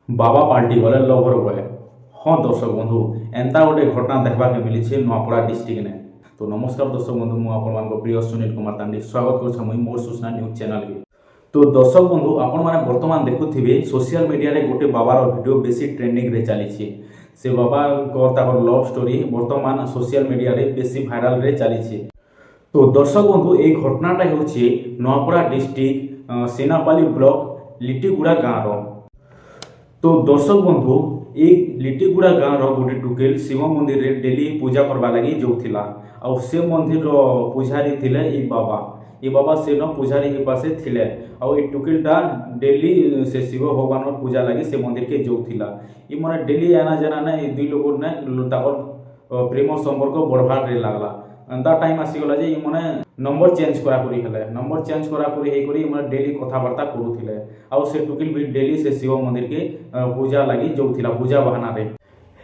बाबा पाल्टी गले लभर बय। हाँ दर्शक बंधु एंता गोटे घटना देखा मिली नुआपड़ा डिस्ट्रिक्ट ने। तो नमस्कार दर्शक बंधु मुझे प्रिय सुनील कुमार तांडी स्वागत कर मोर सूचना न्यूज चैनल के। तो दर्शक बंधु आपण मैंने बर्तमान देखुथिबे सोशल मीडिया रे गोटे बाबार वीडियो बेसी ट्रेंडिंग रे चली। से बाबा को लव स्टोरी बर्तमान सोशल मीडिया रे बेसी भाइराल रे चली। तो दर्शक बंधु ये घटनाटा होछि नुआपड़ा डिस्ट्रिक्ट सेनापाली ब्लॉक लिटीगुड़ा गाँव। तो दर्शक बंधु एक लिटीगुड़ा गाँव गोटे टुकेल शिव मंदिर रे डेली पूजा करवा लगी जाऊला। आउ से मंदिर पूजारी थिले ई बाबा से न पूजारी के पासे थिले। आउ ए टुकेलटा डेली से शिव भगवान पूजा लगी से मंदिर के जाऊला। ई माने डेली आना जाना ना दुई लोग ने प्रेम संपर्क बढ़वार रे लागला। अंता टाइम आसीगला जे माने नंबर चेंज करा करी हेले। नंबर चेंज करा करी हे करी माने डेली कथाबार्ता करूथिले। आउ से टुकिल भी डेली से शिव मंदिर के पूजा लगी जाऊथिला पूजा बहाना रे।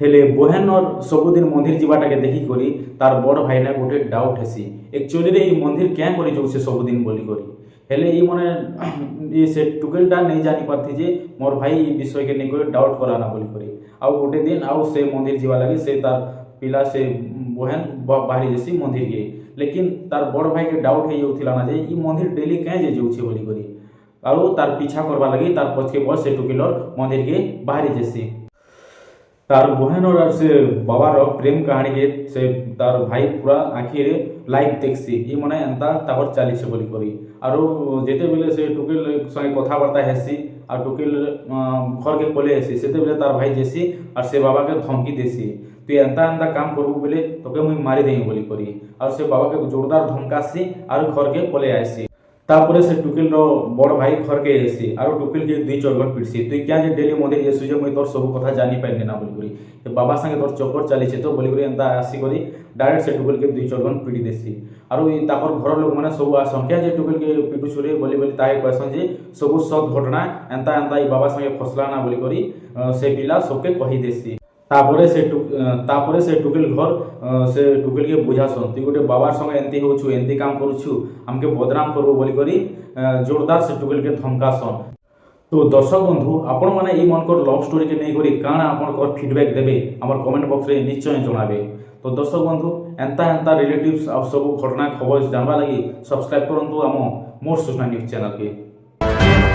हेले बहन और सबुदिन मंदिर जीवाटा के देखि करी तार बड़ भाई ने गोटे डाउट हेसी एक्चुअली रे ई मंदिर क्या करी जाऊ से सबुदिन बोली करी। हेले ई माने ये से टुकेलटा नहीं जानी पाथि जे मोर भाई ई विषय के नै कोई डाउट कराना बोली करी। आउ गोटे दिन आउ से मंदिर जीवा लगी से तार पिला से बहन बाहरी जैसी मंदिर के। लेकिन तार बड़ भाई के डाउट हो जाऊला ना जे ई मंदिर डेली क्या जे जाऊे बोली करी। आउ तार पीछा करवा लगी तार पछ के बस से टुकिलर मंदिर के बाहरी जैसी। तार बहन और से बाबार प्रेम कहानी के से तार भाई पूरा आखि रे लाइव देखसी ई माने एंता ताकर चली से बोली करी। आरो जेते बेले से टुकिल संगे कथाबार्ता हेसी आ टुकिल घर के पले हेसी सेते बेले तार भाई जैसी और से बाबा के धमकी देसी तु एंता एंता काम करबू बोले तोके मुई मारी देही बोली करी। और से बाबा के जोरदार धमकासी और घर के पले आसी। तापरे से टुकिल रो बड़ भाई घर के एसी और टुकिल के दुई चरगन पिटसी तु क्या जे डेली मंदिर जेसु जे मुई तोर सब कथा जानी पाइनी ना बोली करी। तो बाबा संगे तोर चक्कर चली छे तो बोली करी एंता आसी करी डायरेक्ट से टुकिल के दुई चरगन पिटी देसी। और ई तापर घर लोग माने सब आसन क्या जे टुकिल के पिटू छुरे बोली बोली ताहे कहसन जे सब सत घटना एंता एंता ई बाबा संगे फसला ना बोली करी से पिला सबके कहि देसी। तापरे से टुकिल घर से टुकिल के बुझासन तु गोटे बाबार संगे एंती होछु एंती काम करूछु हमके बदनाम करबो बोली करी जोरदार से टुकिल के धमकासन। तो दर्शक बंधु आपण माने ई मनकर लव स्टोरी के नै करी काना आपनकर फीडबैक देबे हमर कमेंट बॉक्स रे निश्चय जणाबे। तो दर्शक बंधु एंता रिलेटिव्स आ सब घटना खबर जानबा लगी सब्सक्राइब करंतु हम मोर सूचना न्यूज चैनल के।